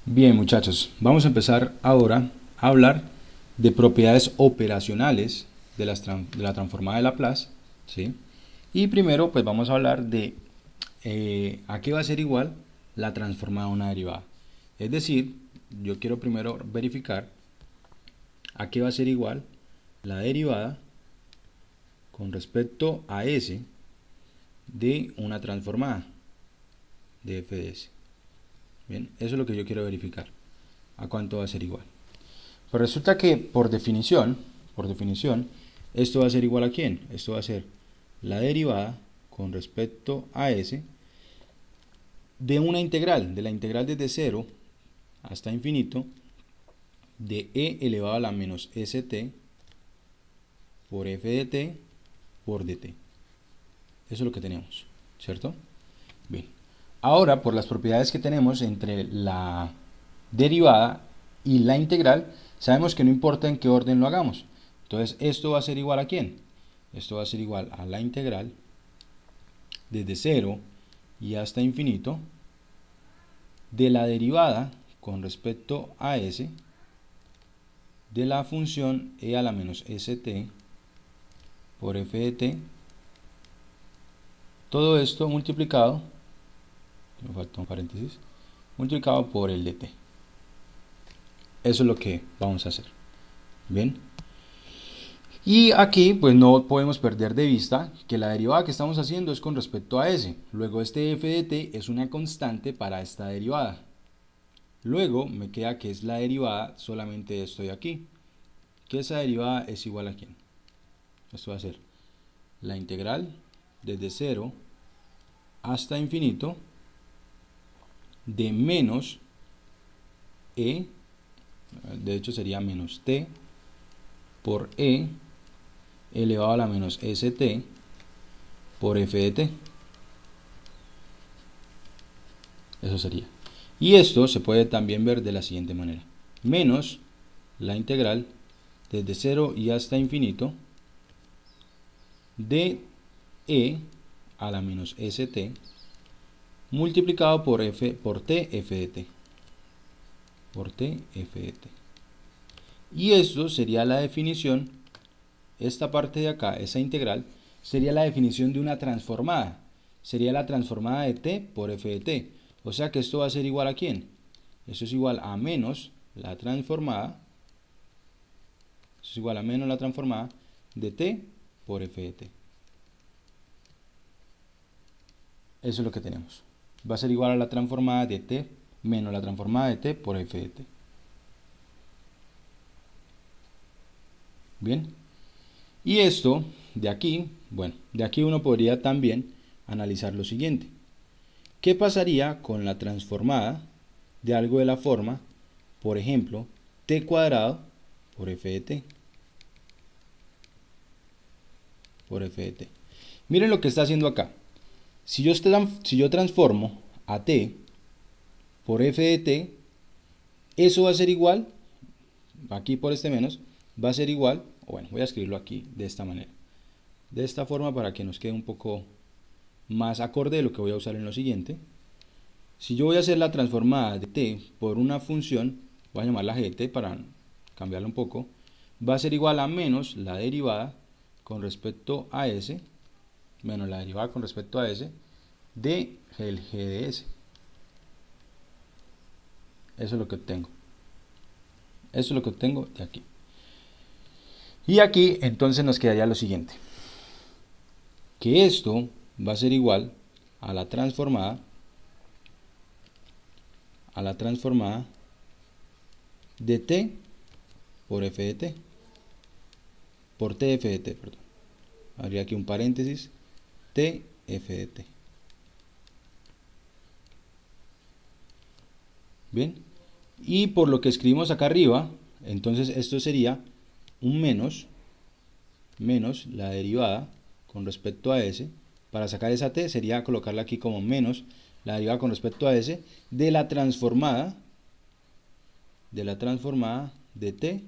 Bien, muchachos, vamos a empezar ahora a hablar de propiedades operacionales de la transformada de Laplace, ¿sí? Y primero, pues vamos a hablar de a qué va a ser igual la transformada de una derivada. Es decir, yo quiero primero verificar a qué va a ser igual la derivada con respecto a s de una transformada de f de s. Bien, eso es lo que yo quiero verificar. ¿A cuánto va a ser igual? Pues resulta que por definición, esto va a ser igual a ¿quién? Esto va a ser la derivada con respecto a s de una integral, de la integral desde 0 hasta infinito, de e elevado a la menos st por f de t por dt. Eso es lo que tenemos, ¿cierto? Bien. Ahora, por las propiedades que tenemos entre la derivada y la integral, sabemos que no importa en qué orden lo hagamos. Entonces, esto va a ser igual a ¿quién? Esto va a ser igual a la integral desde 0 y hasta infinito de la derivada con respecto a s de la función e a la menos st por f de t. Todo esto multiplicado, me falta un paréntesis, multiplicado por el dt. Eso es lo que vamos a hacer. Bien. Y aquí pues no podemos perder de vista que la derivada que estamos haciendo es con respecto a s. Luego este f de t es una constante para esta derivada. Luego me queda que es la derivada solamente de esto de aquí. Que esa derivada es igual a ¿quién? Esto va a ser la integral desde 0 hasta infinito de menos e, de hecho sería menos t por e elevado a la menos st por f de t. Eso sería. Y esto se puede también ver de la siguiente manera. Menos la integral desde 0 y hasta infinito de e a la menos st multiplicado por t f de t. Por t f de t. Y esto sería la definición, esta parte de acá, esa integral, sería la definición de una transformada. Sería la transformada de t por f de t. O sea que esto va a ser igual a ¿quién? Esto es igual a menos la transformada. Esto es igual a menos la transformada de t por f de t. Eso es lo que tenemos. Va a ser igual a la transformada de t menos la transformada de t por f de t. Bien. Y esto de aquí, bueno, de aquí uno podría también analizar lo siguiente. ¿Qué pasaría con la transformada de algo de la forma, por ejemplo, t cuadrado por f de t? Por f de t. Miren lo que está haciendo acá. Si yo transformo a t por f de t, eso va a ser igual, aquí por este menos, va a ser igual, o bueno, voy a escribirlo aquí de esta manera. De esta forma para que nos quede un poco más acorde de lo que voy a usar en lo siguiente. Si yo voy a hacer la transformada de t por una función, voy a llamarla gt para cambiarla un poco, va a ser igual a menos la derivada con respecto a s, menos la derivada con respecto a s, de el g de s. Eso es lo que obtengo. Eso es lo que obtengo de aquí. Y aquí entonces nos quedaría lo siguiente. Que esto va a ser igual a la transformada de t por f de t. Por t f de t, perdón. Habría aquí un paréntesis. T f de t. Bien. Y por lo que escribimos acá arriba, entonces esto sería un menos la derivada con respecto a s. Para sacar esa t sería colocarla aquí como menos la derivada con respecto a s de la transformada de t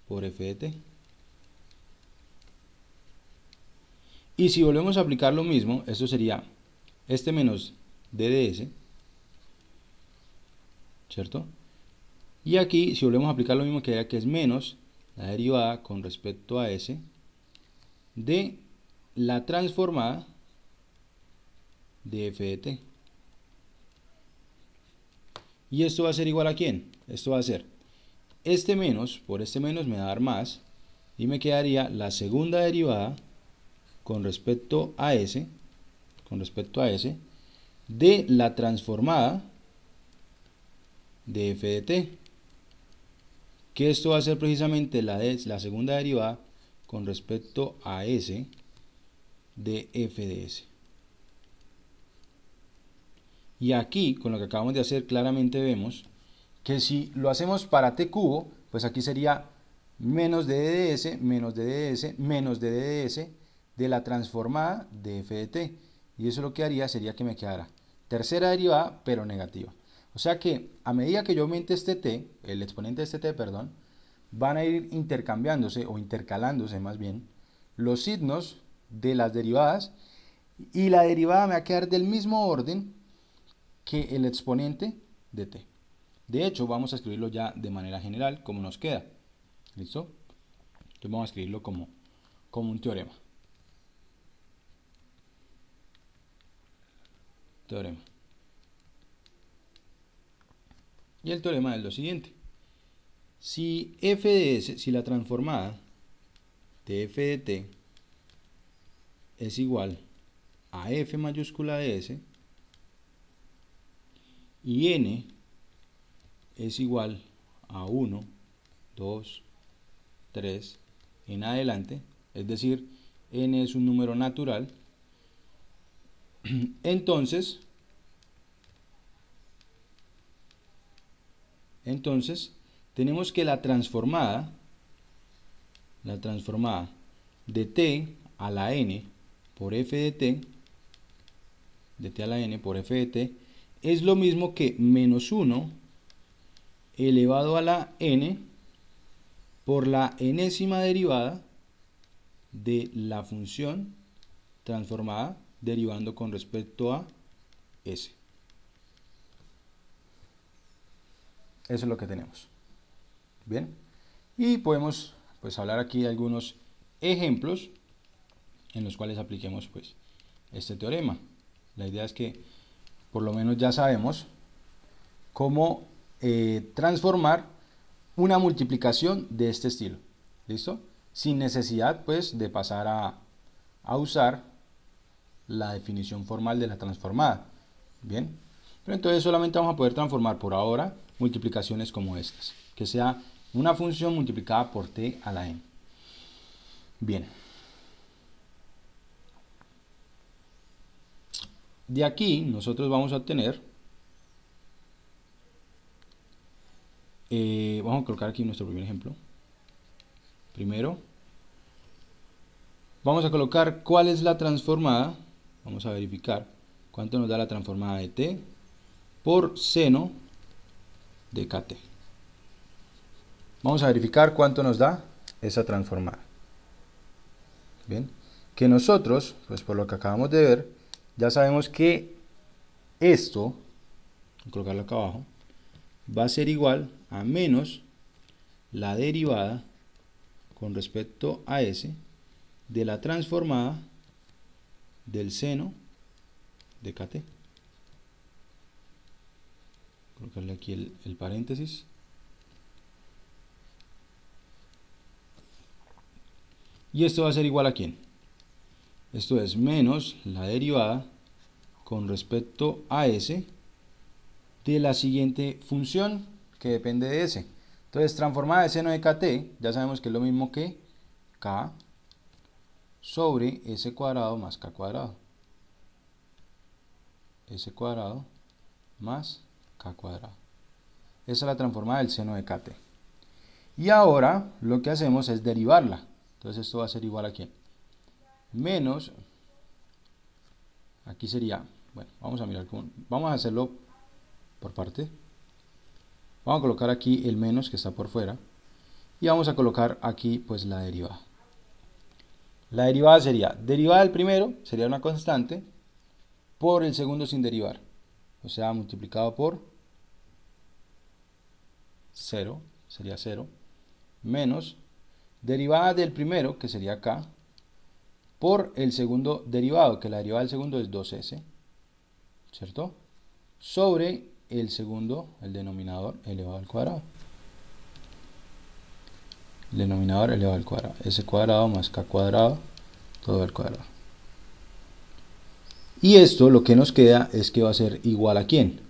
por f de t. Y si volvemos a aplicar lo mismo, esto sería este menos d de s, ¿cierto? Y aquí, si volvemos a aplicar lo mismo que era, que es menos la derivada con respecto a s de la transformada de f de t. ¿Y esto va a ser igual a quién? Esto va a ser este menos, por este menos me va a dar más, y me quedaría la segunda derivada con respecto a s, de la transformada de f de t, que esto va a ser precisamente la segunda derivada con respecto a s de f de s. Y aquí, con lo que acabamos de hacer, claramente vemos que si lo hacemos para t cubo, pues aquí sería menos d de s, menos d de s, menos d de s de la transformada de f de t. Y eso lo que haría sería que me quedara tercera derivada, pero negativa. O sea que a medida que yo aumente este t, el exponente de este t, perdón, van a ir intercambiándose o intercalándose más bien los signos de las derivadas, y la derivada me va a quedar del mismo orden que el exponente de t. De hecho, vamos a escribirlo ya de manera general como nos queda. ¿Listo? Entonces vamos a escribirlo como un teorema. Y el teorema es lo siguiente. Si f de s, si la transformada de f de t es igual a f mayúscula de s y n es igual a 1, 2, 3 en adelante, es decir, n es un número natural, entonces tenemos que la transformada de t a la n por f de t a la n por f de t es lo mismo que menos 1 elevado a la n por la enésima derivada de la función transformada derivando con respecto a s. Eso es lo que tenemos. Bien. Y podemos pues hablar aquí de algunos ejemplos en los cuales apliquemos pues este teorema. La idea es que por lo menos ya sabemos cómo transformar una multiplicación de este estilo. ¿Listo? Sin necesidad pues de pasar a usar la definición formal de la transformada. Bien. Pero entonces solamente vamos a poder transformar por ahora multiplicaciones como estas, que sea una función multiplicada por t a la n. Bien. De aquí nosotros vamos a obtener, vamos a colocar aquí nuestro primer ejemplo. Primero, vamos a colocar cuál es la transformada, vamos a verificar cuánto nos da la transformada de t por seno de kt. Vamos a verificar cuánto nos da esa transformada. Bien, que nosotros, pues por lo que acabamos de ver, ya sabemos que esto, voy a colocarlo acá abajo, va a ser igual a menos la derivada con respecto a s de la transformada del seno de kt. Colocarle aquí el paréntesis. ¿Y esto va a ser igual a quién? Esto es menos la derivada con respecto a s de la siguiente función que depende de s. Entonces, transformada de seno de kt, ya sabemos que es lo mismo que k sobre s cuadrado más k cuadrado. S cuadrado más k cuadrado. Esa es la transformada del seno de kt. Y ahora lo que hacemos es derivarla. Entonces esto va a ser igual a ¿quién? Menos, aquí sería, bueno, vamos a mirar cómo, vamos a hacerlo por parte. Vamos a colocar aquí el menos que está por fuera. Y vamos a colocar aquí pues la derivada. La derivada sería, derivada del primero, sería una constante, por el segundo sin derivar. O sea, multiplicado por 0, sería 0, menos derivada del primero, que sería acá, por el segundo derivado, que la derivada del segundo es 2s, ¿cierto? Sobre el segundo, el denominador elevado al cuadrado. El denominador elevado al cuadrado. S cuadrado más k cuadrado, todo al cuadrado. Y esto lo que nos queda es que va a ser igual a ¿quién?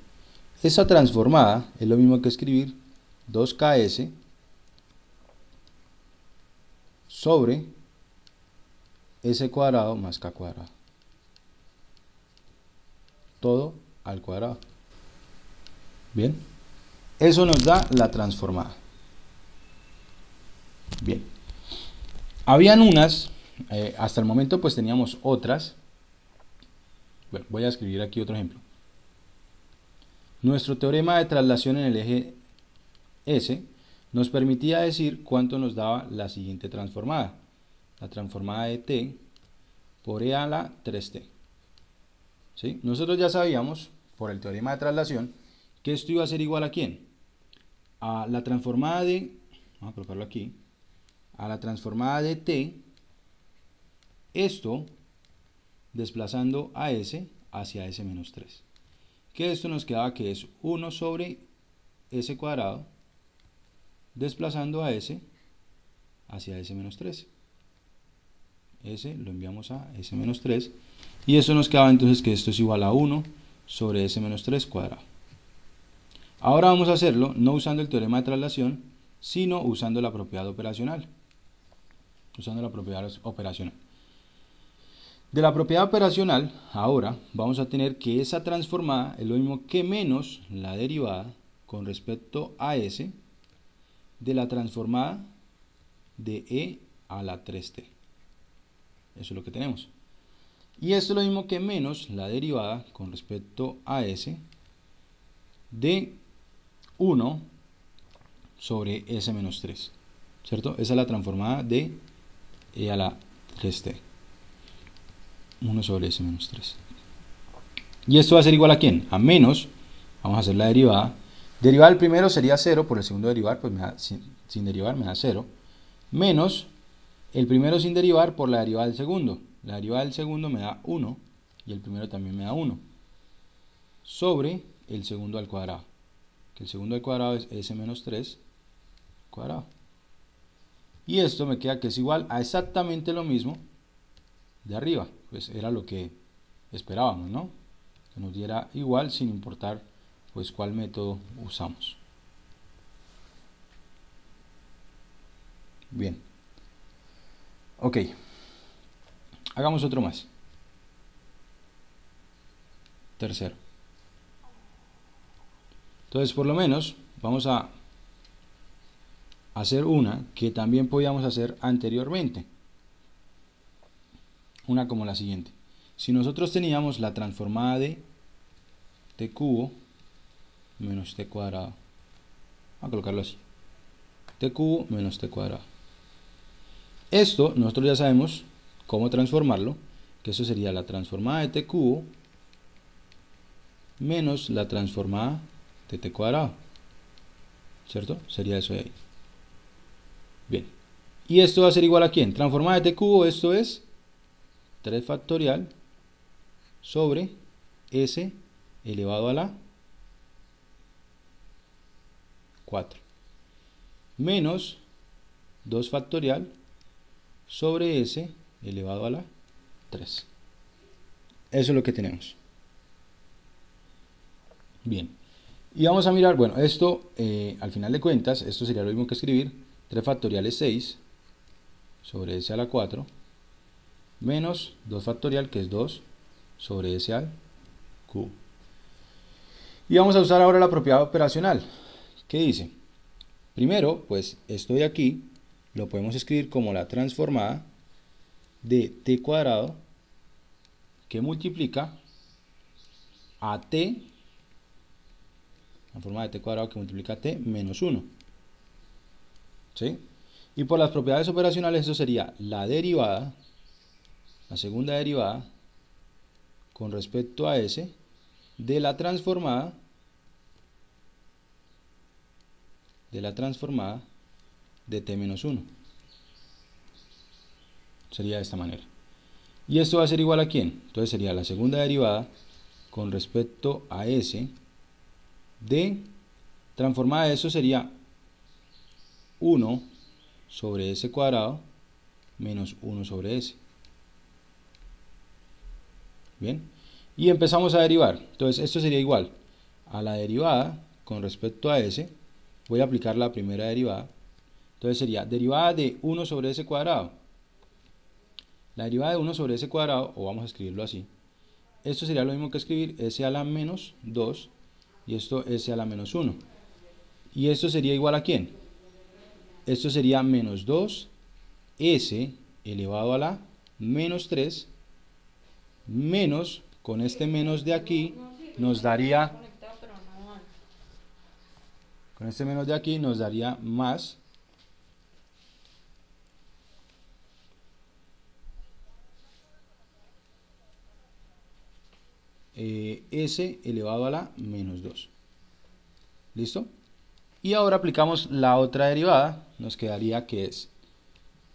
Esa transformada es lo mismo que escribir 2ks sobre s cuadrado más k cuadrado. Todo al cuadrado. Bien. Eso nos da la transformada. Bien. Habían unas, hasta el momento pues teníamos otras. Bueno, voy a escribir aquí otro ejemplo. Nuestro teorema de traslación en el eje S nos permitía decir cuánto nos daba la siguiente transformada. La transformada de t por e a la 3t. ¿Sí? Nosotros ya sabíamos, por el teorema de traslación, que esto iba a ser igual a ¿quién? A la transformada de, vamos a colocarlo aquí, a la transformada de t, esto desplazando a s hacia s menos 3. Que esto nos quedaba que es 1 sobre s cuadrado desplazando a s hacia s menos 3. S lo enviamos a s menos 3 y eso nos quedaba entonces que esto es igual a 1 sobre s menos 3 cuadrado. Ahora vamos a hacerlo no usando el teorema de traslación, sino usando la propiedad operacional. De la propiedad operacional, ahora vamos a tener que esa transformada es lo mismo que menos la derivada con respecto a s de la transformada de e a la 3t. Eso es lo que tenemos. Y esto es lo mismo que menos la derivada con respecto a s de 1 sobre s menos 3. ¿Cierto? Esa es la transformada de e a la 3t. 1 sobre s menos 3. Y esto va a ser igual a ¿quién? A menos, vamos a hacer la derivada. Derivada del primero sería 0, por el segundo derivar, pues sin derivar me da 0. Menos el primero sin derivar por la derivada del segundo. La derivada del segundo me da 1 y el primero también me da 1. Sobre el segundo al cuadrado. Que el segundo al cuadrado es s menos 3 cuadrado. Y esto me queda que es igual a exactamente lo mismo de arriba. Pues era lo que esperábamos, ¿no? Que nos diera igual sin importar pues cuál método usamos. Bien. Ok. Hagamos otro más. Tercero. Entonces, por lo menos, vamos a hacer una que también podíamos hacer anteriormente. Una como la siguiente. Si nosotros teníamos la transformada de t cubo menos t cuadrado. Vamos a colocarlo así. T cubo menos t cuadrado. Esto nosotros ya sabemos cómo transformarlo, que eso sería la transformada de t cubo menos la transformada de t cuadrado. ¿Cierto? Sería eso de ahí. Bien. ¿Y esto va a ser igual a quién? Transformada de t cubo, esto es 3 factorial sobre s elevado a la 4 menos 2 factorial sobre s elevado a la 3. Eso es lo que tenemos. Bien. Y vamos a mirar, bueno, esto al final de cuentas, esto sería lo mismo que escribir 3 factorial es 6 sobre s a la 4 menos 2 factorial que es 2 sobre s al cubo. Y vamos a usar ahora la propiedad operacional. ¿Qué dice? Primero, pues esto de aquí lo podemos escribir como la transformada de t cuadrado que multiplica a t, la forma de t cuadrado que multiplica a t menos 1. ¿Sí? Y por las propiedades operacionales eso sería la derivada, la segunda derivada con respecto a s de la transformada de la transformada de t menos 1. Sería de esta manera. ¿Y esto va a ser igual a quién? Entonces sería la segunda derivada con respecto a s de transformada de eso sería 1 sobre s cuadrado menos 1 sobre s. Bien, y empezamos a derivar. Entonces esto sería igual a la derivada con respecto a s. Voy a aplicar la primera derivada. Entonces sería derivada de 1 sobre s cuadrado. La derivada de 1 sobre s cuadrado, o vamos a escribirlo así, esto sería lo mismo que escribir s a la menos 2 y esto s a la menos 1. ¿Y esto sería igual a quién? Esto sería menos 2s elevado a la menos 3 menos, con este menos de aquí, nos daría, con este menos de aquí nos daría más s elevado a la menos 2. ¿Listo? Y ahora aplicamos la otra derivada, nos quedaría que es,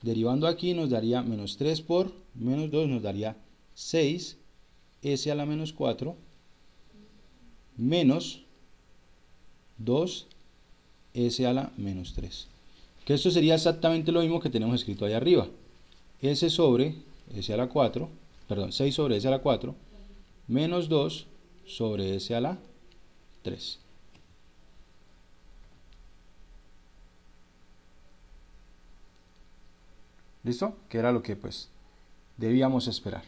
derivando aquí nos daría menos 3 por menos 2, nos daría 6 s a la menos 4 menos 2 s a la menos 3. Que esto sería exactamente lo mismo que tenemos escrito ahí arriba. S sobre s a la 4, perdón, 6 sobre s a la 4 menos 2 sobre s a la 3. ¿Listo? Que era lo que pues debíamos esperar.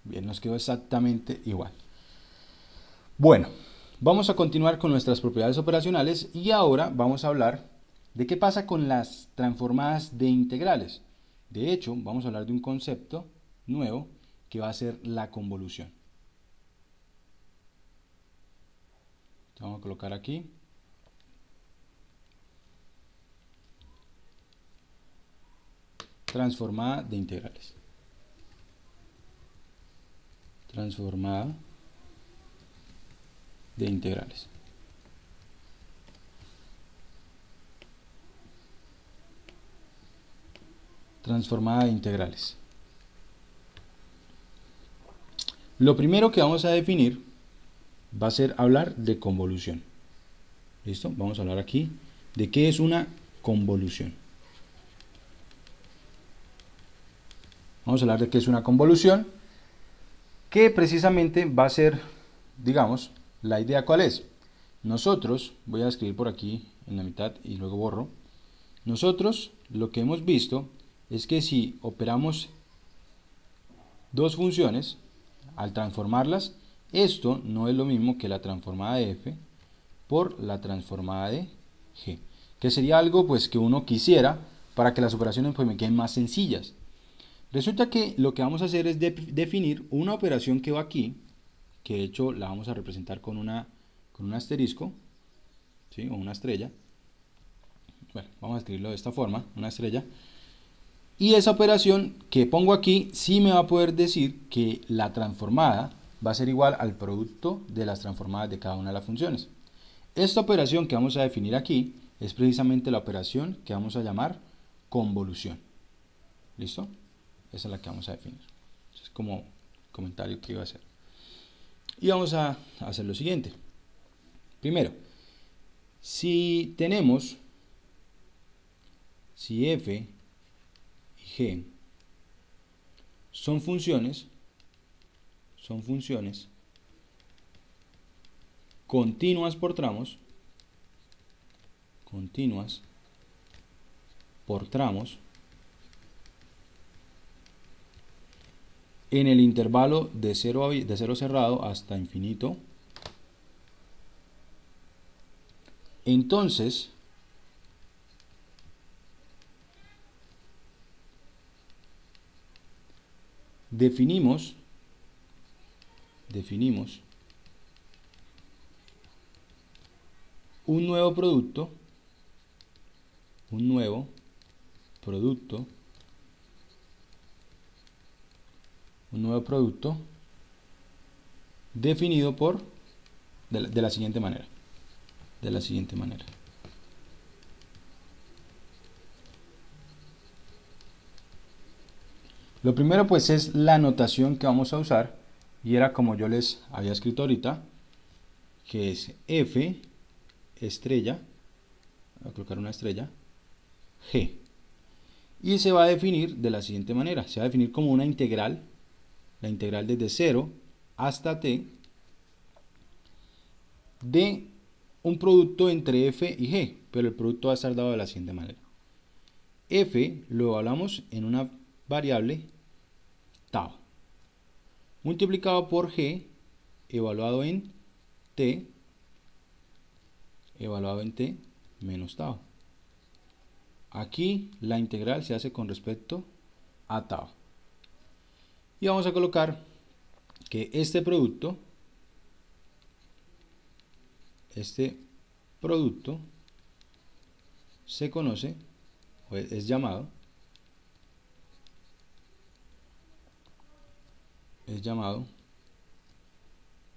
Bien, nos quedó exactamente igual. Bueno, vamos a continuar con nuestras propiedades operacionales y ahora vamos a hablar de qué pasa con las transformadas de integrales. De hecho, vamos a hablar de un concepto nuevo que va a ser la convolución. Vamos a colocar aquí. Transformada de integrales. Transformada de integrales. Transformada de integrales. Lo primero que vamos a definir va a ser hablar de convolución. ¿Listo? Vamos a hablar aquí de qué es una convolución. Vamos a hablar de qué es una convolución, que precisamente va a ser, digamos, la idea cuál es. Nosotros, voy a escribir por aquí en la mitad y luego borro. Nosotros lo que hemos visto es que si operamos dos funciones, al transformarlas, esto no es lo mismo que la transformada de f por la transformada de g, que sería algo pues que uno quisiera para que las operaciones pues me queden más sencillas. Resulta que lo que vamos a hacer es definir una operación que va aquí, que de hecho la vamos a representar con un asterisco, ¿sí? O una estrella. Bueno, vamos a escribirlo de esta forma, una estrella. Y esa operación que pongo aquí sí me va a poder decir que la transformada va a ser igual al producto de las transformadas de cada una de las funciones. Esta operación que vamos a definir aquí es precisamente la operación que vamos a llamar convolución. ¿Listo? Esa es la que vamos a definir. Es como comentario que iba a hacer. Y vamos a hacer lo siguiente. Primero, si tenemos, si f y g son funciones continuas por tramos, en el intervalo de cero cerrado hasta infinito, entonces definimos un nuevo producto definido por de la siguiente manera. Lo primero pues es la notación que vamos a usar, y era como yo les había escrito ahorita, que es f estrella, voy a colocar una estrella, g. Y se va a definir de la siguiente manera, se va a definir como una integral, la integral desde 0 hasta t, de un producto entre f y g, pero el producto va a estar dado de la siguiente manera. F lo evaluamos en una variable tau, multiplicado por g, evaluado en t, menos tau. Aquí la integral se hace con respecto a tau. Y vamos a colocar que este producto se conoce, o es llamado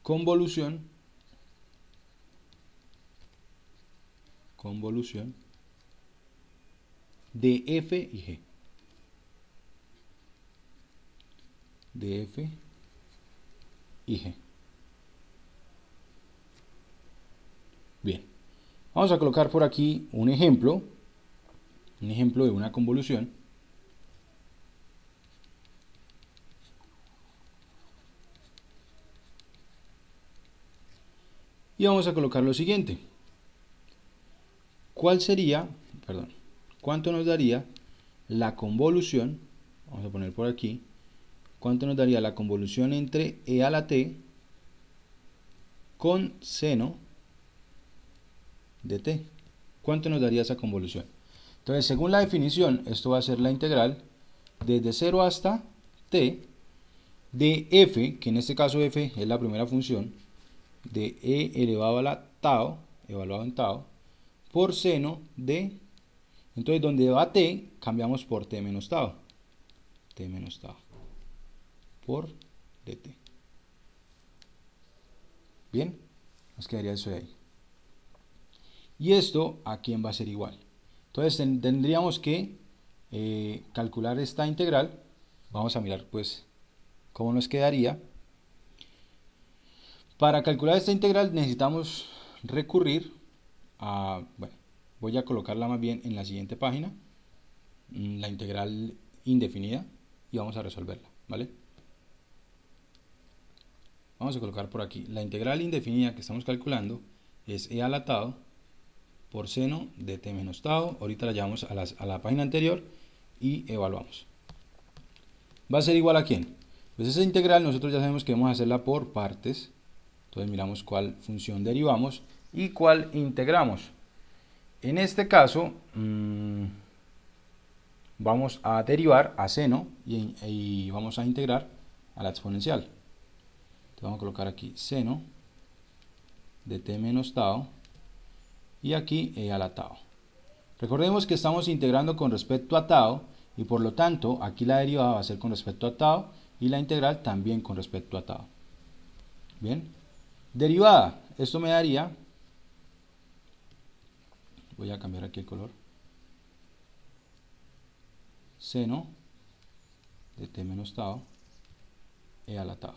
convolución de f y g. Bien, vamos a colocar por aquí un ejemplo de una convolución. Y vamos a colocar lo siguiente. ¿Cuánto nos daría la convolución? Vamos a poner por aquí. ¿Cuánto nos daría la convolución entre e a la t con seno de t? ¿Cuánto nos daría esa convolución? Entonces, según la definición, esto va a ser la integral desde 0 hasta t de f, que en este caso f es la primera función, de e elevado a la tau, evaluado en tau, por seno de, entonces donde va t, cambiamos por t menos tau, por dt. Bien, nos quedaría eso de ahí. Y esto, ¿a quién va a ser igual? Entonces tendríamos que calcular esta integral. Vamos a mirar pues cómo nos quedaría. Para calcular esta integral necesitamos recurrir a, bueno, voy a colocarla más bien en la siguiente página, la integral indefinida, y vamos a resolverla, ¿vale? Vamos a colocar por aquí, la integral indefinida que estamos calculando es e a la tau por seno de t menos tau. Ahorita la llevamos a la página anterior y evaluamos. ¿Va a ser igual a quién? Pues esa integral nosotros ya sabemos que vamos a hacerla por partes. Entonces miramos cuál función derivamos y cuál integramos. En este caso vamos a derivar a seno y vamos a integrar a la exponencial. Entonces vamos a colocar aquí seno de t menos tau y aquí e a la tau. Recordemos que estamos integrando con respecto a tau y por lo tanto aquí la derivada va a ser con respecto a tau y la integral también con respecto a tau. Bien, derivada, esto me daría, voy a cambiar aquí el color, seno de t menos tau e a la tau.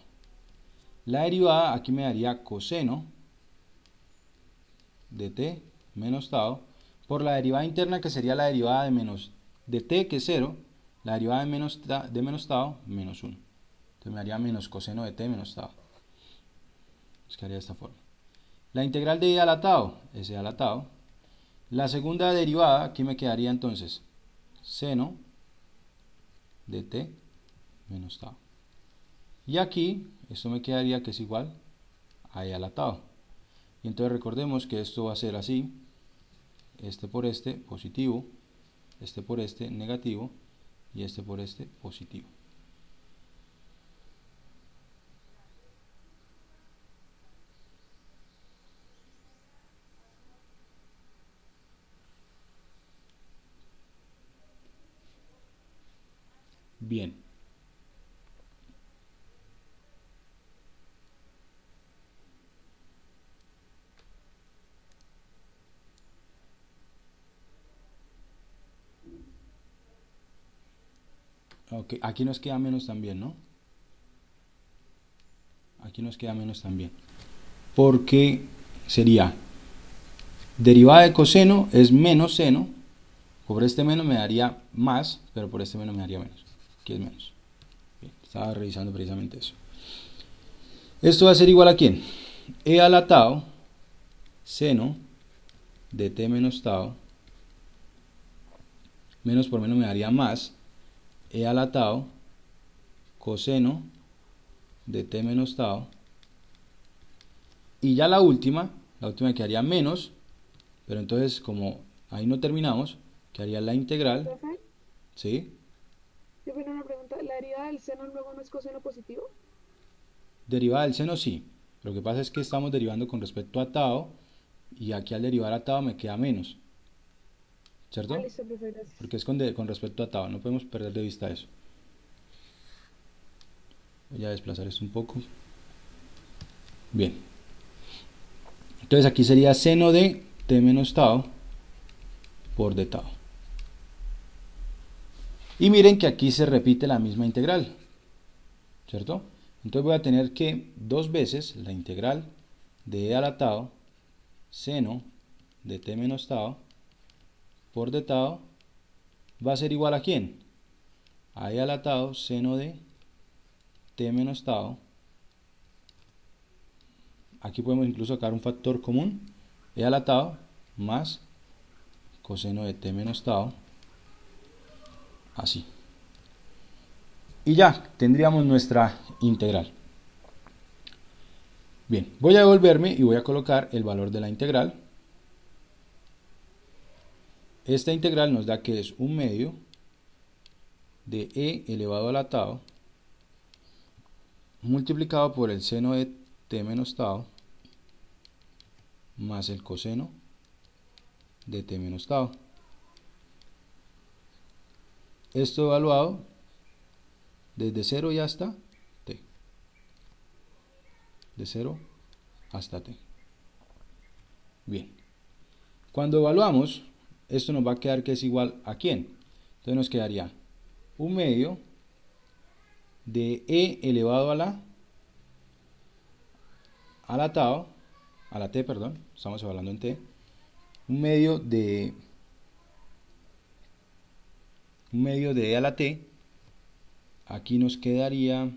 La derivada aquí me daría coseno de t menos tau por la derivada interna, que sería la derivada de t, que es 0, la derivada de menos tau, menos 1. Entonces me daría menos coseno de t menos tau. Nos quedaría de esta forma. La integral de e a la tau es e a la tau. La segunda derivada, aquí me quedaría entonces seno de t menos tau. Y aquí, esto me quedaría que es igual a e a la tau. Y entonces recordemos que esto va a ser así, este por este positivo, este por este negativo y este por este positivo. Bien. Ok, aquí nos queda menos también, ¿no? Aquí nos queda menos también. Porque sería derivada de coseno es menos seno. Por este menos me daría más, pero por este menos me daría menos. Aquí es menos. Bien, estaba revisando precisamente eso. Esto va a ser igual a ¿quién? E a la tau seno de t menos tau. Menos por menos me daría más. E a la tau coseno de t menos tau. Y ya la última quedaría menos, pero entonces como ahí no terminamos, quedaría la integral, ¿Profe? ¿sí? Yo tengo una pregunta. ¿La derivada del seno luego no es coseno positivo? Derivada del seno, sí. Lo que pasa es que estamos derivando con respecto a tau, y aquí al derivar a tau me queda menos, Ah, ¿cierto? listo, profe, gracias. Porque es con respecto a tau, no podemos perder de vista eso. Voy a desplazar esto un poco. Bien. Entonces aquí sería seno de t menos tau por d tau. Y miren que aquí se repite la misma integral, ¿cierto? Entonces voy a tener que dos veces la integral de e a la tau seno de t menos tau por d tau va a ser igual a ¿quién? A e a la tau seno de t menos tau. Aquí podemos incluso sacar un factor común, e a la tau más coseno de t menos tau, así. Y ya tendríamos nuestra integral. Bien, voy a devolverme y voy a colocar el valor de la integral. Esta integral nos da que es un medio de e elevado a la tau multiplicado por el seno de t menos tau más el coseno de t menos tau. Esto evaluado desde 0 y hasta t. De 0 hasta t. Bien. Cuando evaluamos, esto nos va a quedar que es igual a ¿quién? Entonces nos quedaría un medio de e elevado a la tau, a la t, perdón, estamos hablando en t, un medio de e a la t, aquí nos quedaría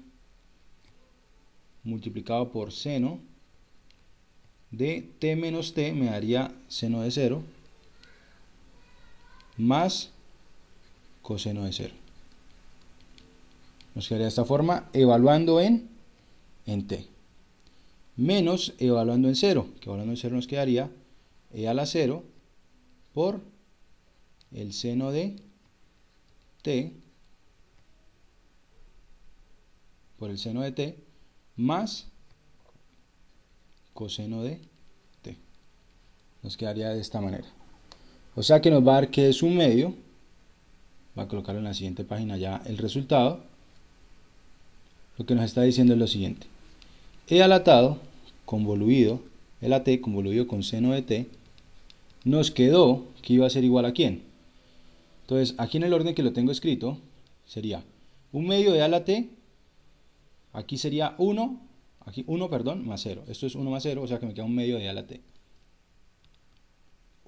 multiplicado por seno de t menos t, me daría seno de 0, más coseno de 0. Nos quedaría de esta forma, evaluando en t, menos evaluando en 0, que evaluando en 0 nos quedaría e a la 0 por el seno de t, por el seno de t, más coseno de t. Nos quedaría de esta manera. O sea que nos va a dar que es un medio. Voy a colocarlo en la siguiente página ya el resultado. Lo que nos está diciendo es lo siguiente. E alatado convoluido, el at convoluido con seno de t, nos quedó que iba a ser igual a ¿quién? Entonces, aquí en el orden que lo tengo escrito, sería un medio de a la t, aquí sería 1, aquí 1, perdón, más 0. Esto es 1 más 0, o sea que me queda un medio de a la t.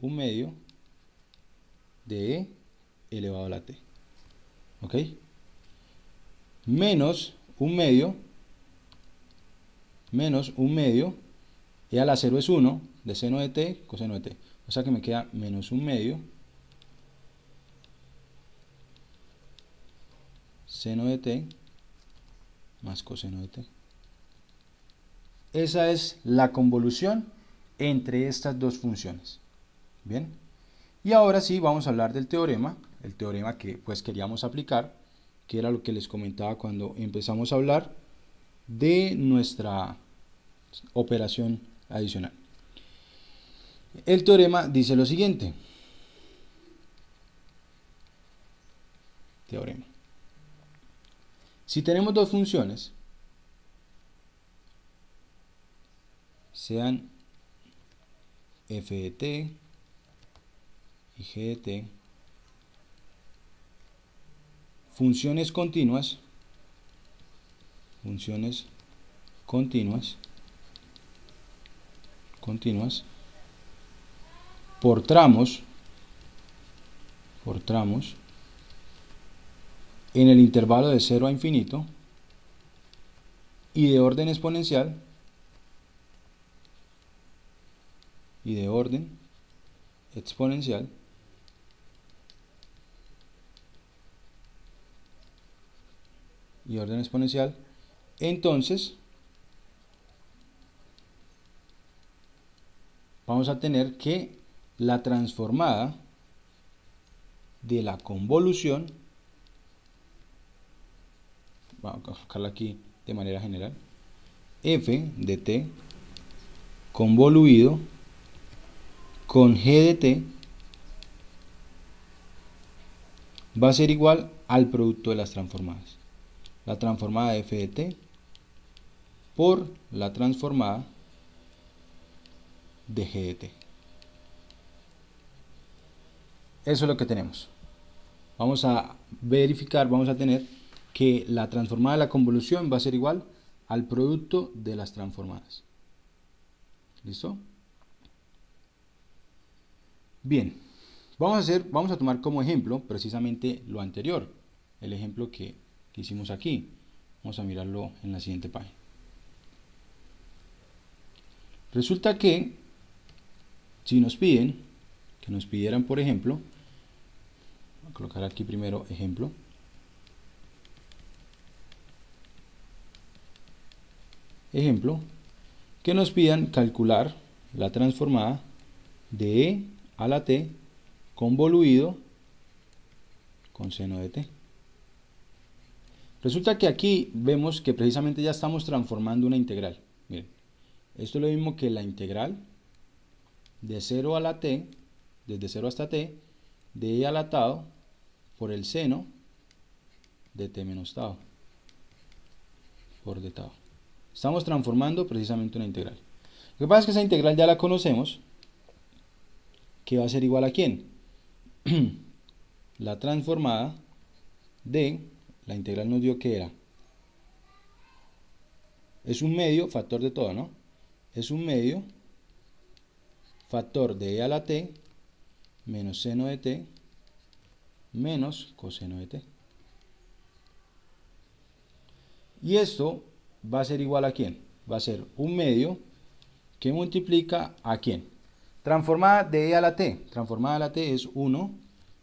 Un medio de e elevado a la t. ¿Ok? Menos un medio, e a la 0 es 1, de seno de t, coseno de t. O sea que me queda menos un medio, seno de t, más coseno de t. Esa es la convolución entre estas dos funciones. Bien. Y ahora sí vamos a hablar del teorema, el teorema que pues queríamos aplicar, que era lo que les comentaba cuando empezamos a hablar de nuestra operación adicional. El teorema dice lo siguiente. Teorema. Si tenemos dos funciones, sean f de t y g de t, funciones continuas por tramos en el intervalo de 0 a infinito y de orden exponencial entonces vamos a tener que la transformada de la convolución, vamos a colocarla aquí de manera general, f de t convoluido con g de t va a ser igual al producto de las transformadas. La transformada de f de t por la transformada de g de t. Eso es lo que tenemos. Vamos a verificar, vamos a tener que la transformada de la convolución va a ser igual al producto de las transformadas. ¿Listo? Bien, vamos a tomar como ejemplo precisamente lo anterior, el ejemplo que hicimos aquí. Vamos a mirarlo en la siguiente página. Resulta que si nos piden, que nos pidieran por ejemplo, voy a colocar aquí primero ejemplo, que nos pidan calcular la transformada de e a la t convoluido con seno de t. Resulta que aquí vemos que precisamente ya estamos transformando una integral. Miren, esto es lo mismo que la integral de 0 a la t, desde 0 hasta t, de e al tau por el seno de t menos tau por d tau. Estamos transformando precisamente una integral. Lo que pasa es que esa integral ya la conocemos, que va a ser igual a ¿quién? La transformada de, la integral nos dio que era, es un medio factor de todo, ¿no? Es un medio factor de e a la t menos seno de t menos coseno de t. Y esto va a ser igual a ¿quién? Va a ser un medio que multiplica a ¿quién? Transformada de e a la t. Transformada a la t es 1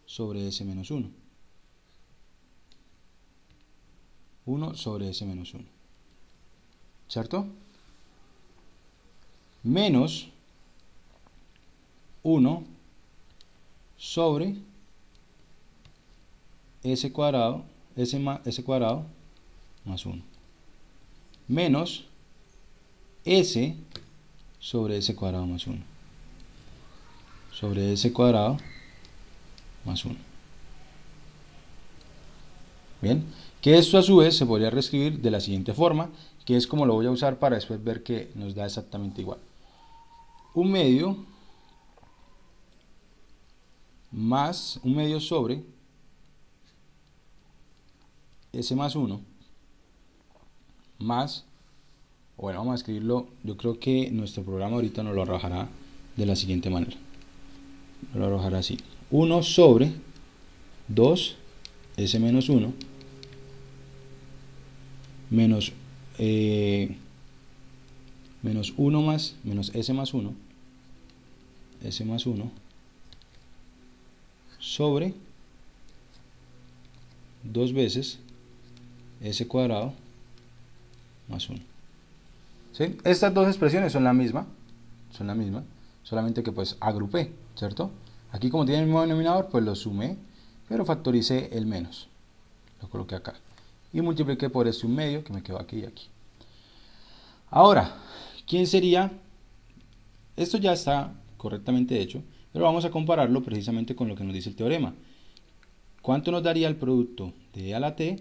sobre s menos 1. 1 sobre s menos 1. ¿Cierto? Menos 1 sobre s cuadrado, s cuadrado más 1. Menos s sobre s cuadrado más 1. Sobre s cuadrado más 1. Bien, que esto a su vez se podría reescribir de la siguiente forma, que es como lo voy a usar para después ver que nos da exactamente igual. Un medio sobre s más 1 más, bueno, vamos a escribirlo, yo creo que nuestro programa ahorita nos lo arrojará de la siguiente manera. Nos lo arrojará así. 1 sobre 2 s menos 1 menos menos 1 más, menos s más 1 sobre 2 veces s cuadrado más 1. ¿Sí? Estas dos expresiones son la misma, solamente que pues agrupé, ¿cierto? Aquí como tiene el mismo denominador, pues lo sumé, pero factoricé el menos, lo coloqué acá, y multipliqué por este un medio, que me quedó aquí y aquí. Ahora, ¿quién sería? Esto ya está correctamente hecho, pero vamos a compararlo precisamente con lo que nos dice el teorema. ¿Cuánto nos daría el producto de e a la t,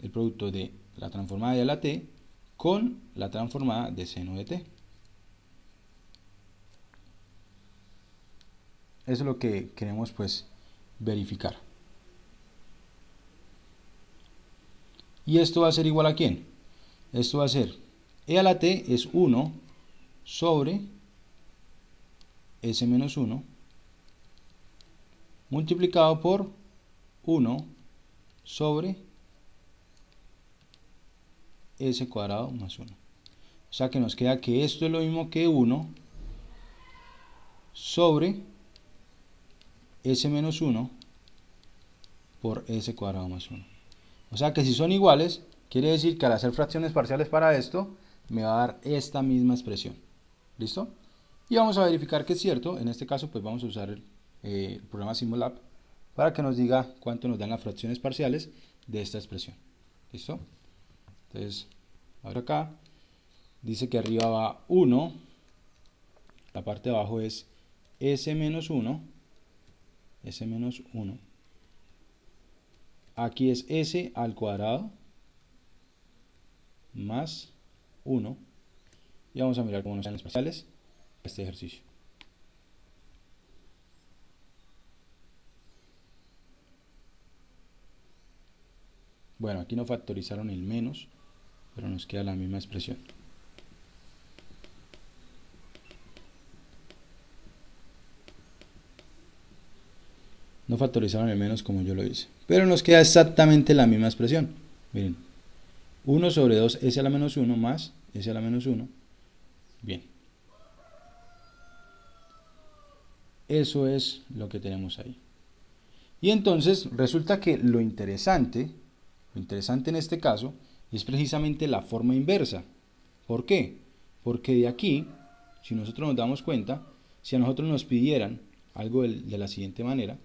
el producto de la transformada de e a la t, con la transformada de seno de t? Eso es lo que queremos pues verificar. ¿Y esto va a ser igual a quién? Esto va a ser e a la t es 1 sobre s menos 1 multiplicado por 1 sobre s cuadrado más 1. O sea que nos queda que esto es lo mismo que 1 sobre s menos 1 por s cuadrado más 1. O sea que si son iguales, quiere decir que al hacer fracciones parciales para esto, me va a dar esta misma expresión. ¿Listo? Y vamos a verificar que es cierto. En este caso, pues vamos a usar el programa Simulab para que nos diga cuánto nos dan las fracciones parciales de esta expresión. ¿Listo? Entonces, ahora acá, dice que arriba va 1, la parte de abajo es s menos 1, aquí es s al cuadrado más 1, y vamos a mirar cómo nos dan las parciales de este ejercicio. Bueno, aquí no factorizaron el menos, pero nos queda la misma expresión. No factorizaron el menos como yo lo hice, pero nos queda exactamente la misma expresión. Miren, 1 sobre 2 s a la menos 1 más s a la menos 1. Bien. Eso es lo que tenemos ahí. Y entonces resulta que lo interesante en este caso es precisamente la forma inversa. ¿Por qué? Porque de aquí, si nosotros nos damos cuenta, si a nosotros nos pidieran algo de la siguiente manera,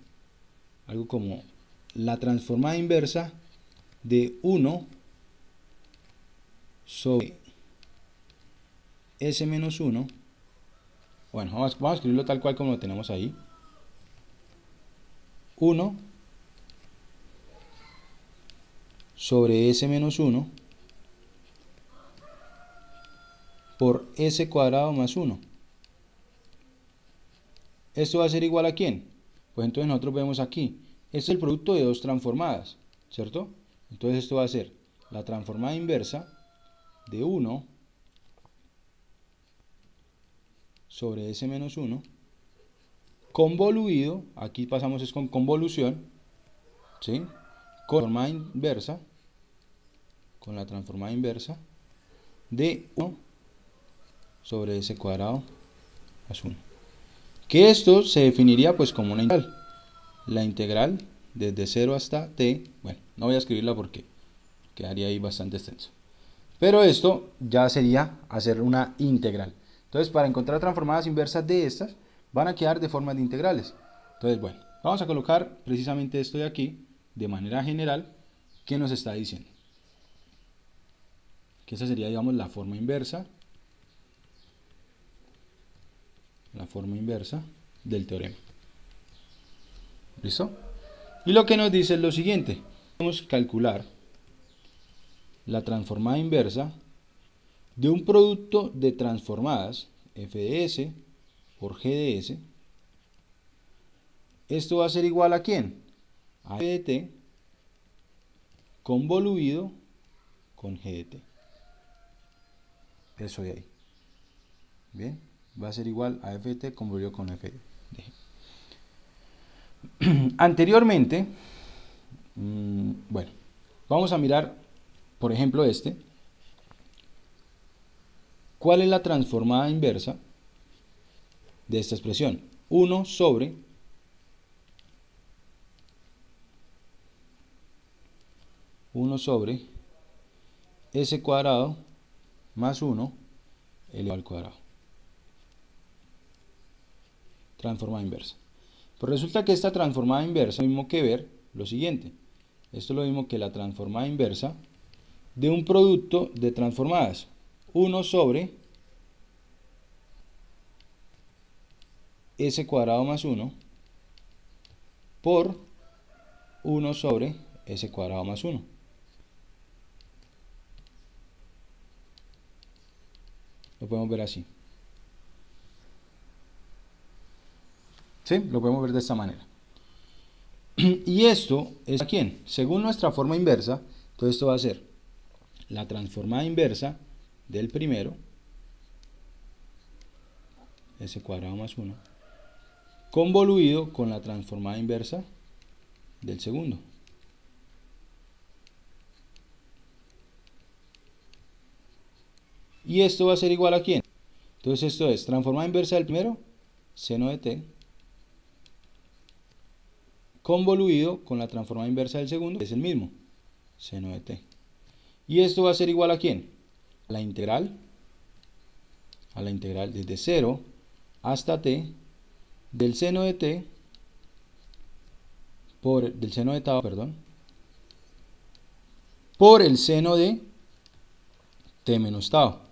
algo como la transformada inversa de 1 sobre s menos 1, bueno, vamos a escribirlo tal cual como lo tenemos ahí, 1 sobre s menos 1 por s cuadrado más 1. ¿Esto va a ser igual a quién? Pues entonces nosotros vemos aquí, este es el producto de dos transformadas, ¿cierto? Entonces esto va a ser la transformada inversa de 1 sobre s menos 1 convoluido, aquí pasamos es con convolución, ¿sí? Con la transformada inversa de 1 sobre s cuadrado más 1. Que esto se definiría pues como una integral. La integral desde 0 hasta t, bueno, no voy a escribirla porque quedaría ahí bastante extenso. Pero esto ya sería hacer una integral. Entonces, para encontrar transformadas inversas de estas, van a quedar de formas de integrales. Entonces, bueno, vamos a colocar precisamente esto de aquí, de manera general, ¿qué nos está diciendo? Que esa sería, digamos, la forma inversa del teorema. ¿Listo? Y lo que nos dice es lo siguiente. Podemos calcular la transformada inversa de un producto de transformadas f de s por g de s. Esto va a ser igual a ¿quién? A f de t convoluido con g de t. Eso de ahí. Bien, va a ser igual a f de t convoluido con f de g. Anteriormente, bueno, vamos a mirar, por ejemplo, ¿cuál es la transformada inversa de esta expresión? 1 sobre s cuadrado más 1 elevado al cuadrado. Transformada inversa. Pues resulta que esta transformada inversa es lo mismo que ver lo siguiente. Esto es lo mismo que la transformada inversa de un producto de transformadas. 1 sobre s cuadrado más 1 por 1 sobre s cuadrado más 1. Lo podemos ver así. ¿Sí? Lo podemos ver de esta manera. Y esto es ¿a quién? Según nuestra forma inversa, entonces esto va a ser la transformada inversa del primero, s cuadrado más 1, convoluido con la transformada inversa del segundo. Y esto va a ser igual a ¿quién? Entonces esto es transformada inversa del primero, seno de t, convoluido con la transformada inversa del segundo, que es el mismo, seno de t. Y esto va a ser igual a ¿quién? A la integral desde 0 hasta t del seno de t del seno de tau, perdón, por el seno de t menos tau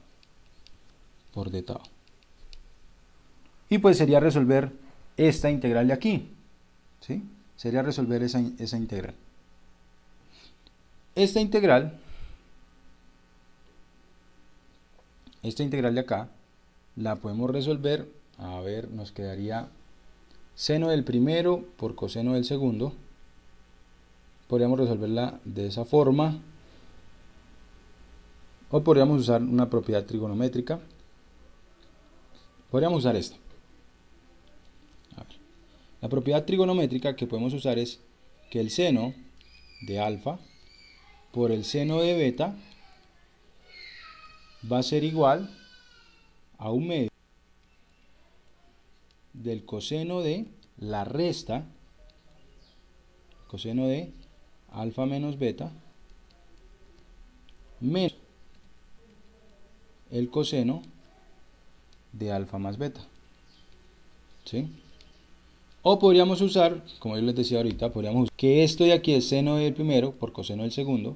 por d tau. Y pues sería resolver esta integral de aquí, ¿sí? Sería resolver esa integral. Esta integral de acá la podemos resolver, a ver, nos quedaría seno del primero por coseno del segundo. Podríamos resolverla de esa forma, o podríamos usar una propiedad trigonométrica. Podríamos usar esta. A ver. La propiedad trigonométrica que podemos usar es que el seno de alfa por el seno de beta va a ser igual a 1/2 del coseno de la resta, coseno de alfa menos beta, menos el coseno de alfa más beta, ¿sí? O podríamos usar, como yo les decía ahorita, podríamos usar que esto de aquí es seno del primero por coseno del segundo,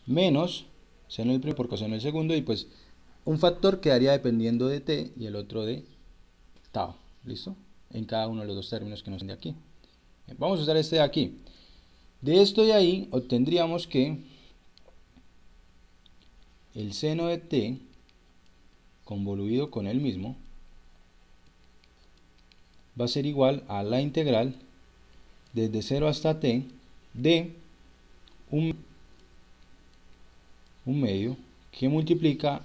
menos seno del primero por coseno del segundo, y pues un factor quedaría dependiendo de t y el otro de tau, ¿listo? En cada uno de los dos términos que nos de aquí. Vamos a usar este de aquí. De esto de ahí obtendríamos que el seno de t convoluido con el mismo va a ser igual a la integral desde 0 hasta t de un medio que multiplica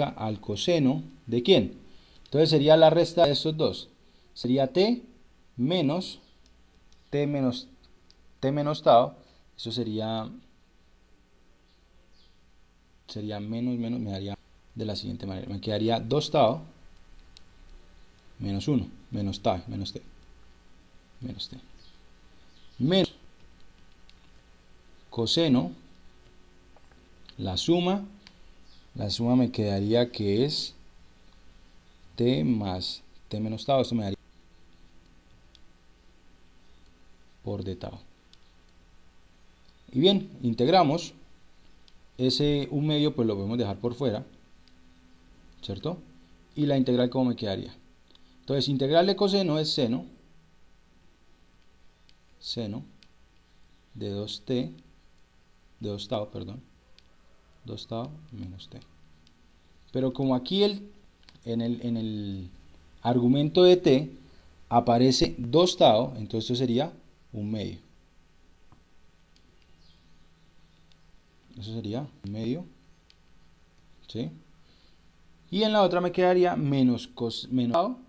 al coseno de ¿quién? Entonces sería la resta de estos dos. Sería t menos tau. Eso sería menos, me daría de la siguiente manera. Me quedaría 2 tau menos 1, menos t, menos coseno, la suma me quedaría que es t más t menos tau. Esto me daría por d tau. Y bien, integramos. Ese 1/2 pues lo podemos dejar por fuera, ¿cierto? Y la integral, ¿cómo me quedaría? Entonces, integral de coseno es seno de 2 tau, perdón, 2 tau menos t. Pero como aquí en el argumento de t aparece 2 tau, entonces esto sería 1/2. Eso sería 1/2, ¿sí? Y en la otra me quedaría menos tau,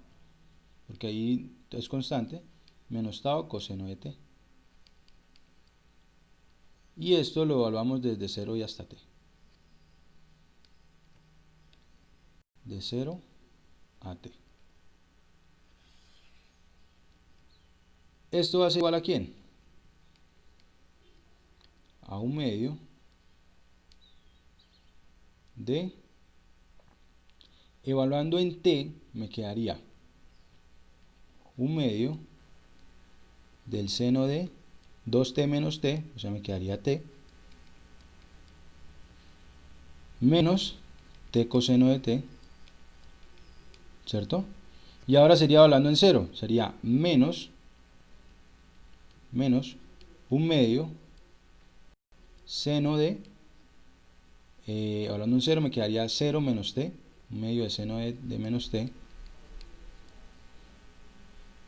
porque ahí es constante, menos tau coseno de t. Y esto lo evaluamos desde 0 y hasta t. De 0 a t. Esto va a ser igual a ¿quién? A 1/2 de, evaluando en t, me quedaría 1/2 del seno de 2t menos t, o sea, me quedaría t, menos t coseno de t, ¿cierto? Y ahora sería evaluando en 0, sería menos 1/2 seno de, hablando en 0 me quedaría 0 menos t, 1/2 de seno de menos t,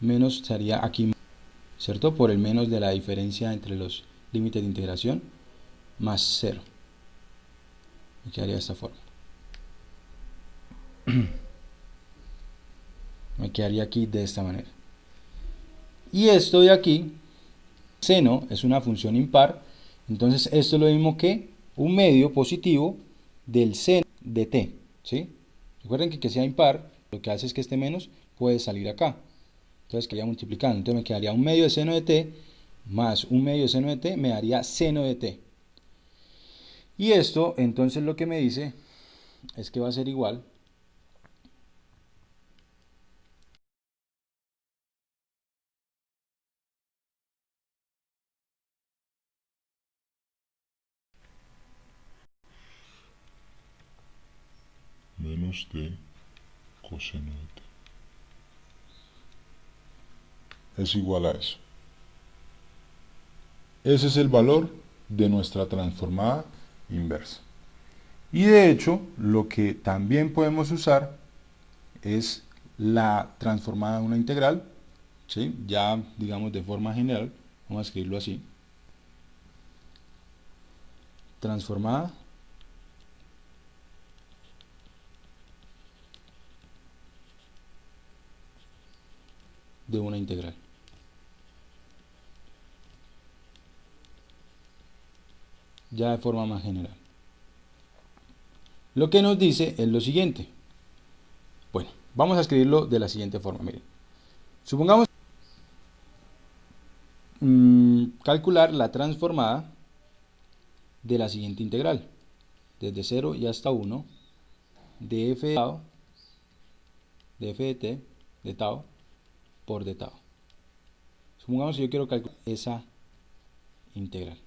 menos estaría aquí, ¿cierto? Por el menos de la diferencia entre los límites de integración, más 0. Me quedaría de esta forma. Me quedaría aquí de esta manera. Y esto de aquí, seno, es una función impar. Entonces esto es lo mismo que un medio positivo del seno de t. ¿Sí? Recuerden que sea impar, lo que hace es que este menos puede salir acá. Entonces quedaría multiplicando. Entonces me quedaría un medio de seno de t más un medio de seno de t me daría seno de t. Y esto entonces lo que me dice es que va a ser igual menos t coseno de t. Es igual a eso. Ese es el valor de nuestra transformada inversa. Y de hecho, lo que también podemos usar es la transformada de una integral, ¿sí? Ya digamos de forma general, vamos a escribirlo así. Transformada de una integral. Ya de forma más general. Lo que nos dice es lo siguiente. Bueno, vamos a escribirlo de la siguiente forma. Miren, supongamos calcular la transformada de la siguiente integral, desde 0 y hasta 1, de f de tau, de f de t, de tau, por de tau. Supongamos que yo quiero calcular esa integral.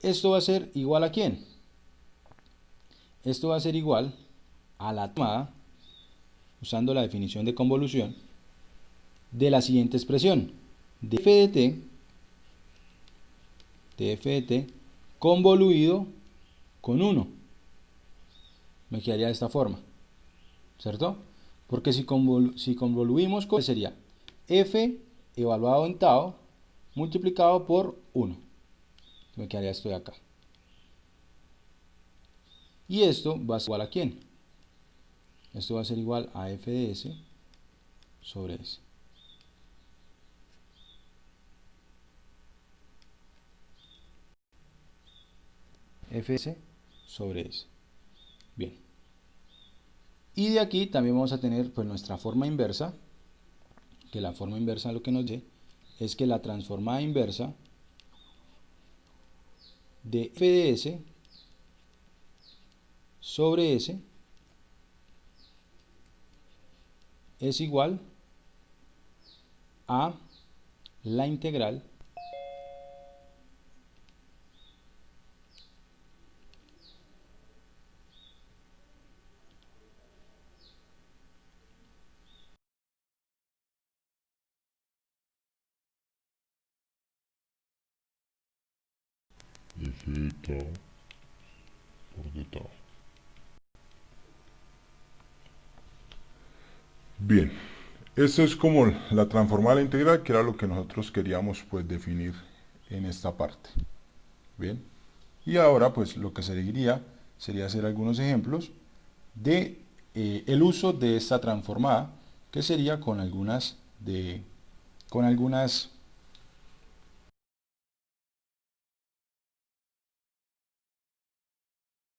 Esto va a ser igual a ¿quién? Esto va a ser igual a la transformada, usando la definición de convolución, de la siguiente expresión, de f de t convoluido con 1. Me quedaría de esta forma, ¿cierto? Porque si convoluimos, sería f evaluado en tau multiplicado por 1. Me quedaría esto de acá. Y esto va a ser igual a ¿quién? Esto va a ser igual a f de s sobre s. Fs sobre s. Bien. Y de aquí también vamos a tener pues nuestra forma inversa, que la forma inversa lo que nos dice es que la transformada inversa de f de s sobre s es igual a la integral f de tau por de tau. Bien, esto es como la transformada integral, que era lo que nosotros queríamos pues definir en esta parte. Bien, y ahora pues lo que seguiría sería hacer algunos ejemplos de el uso de esta transformada, que sería con algunas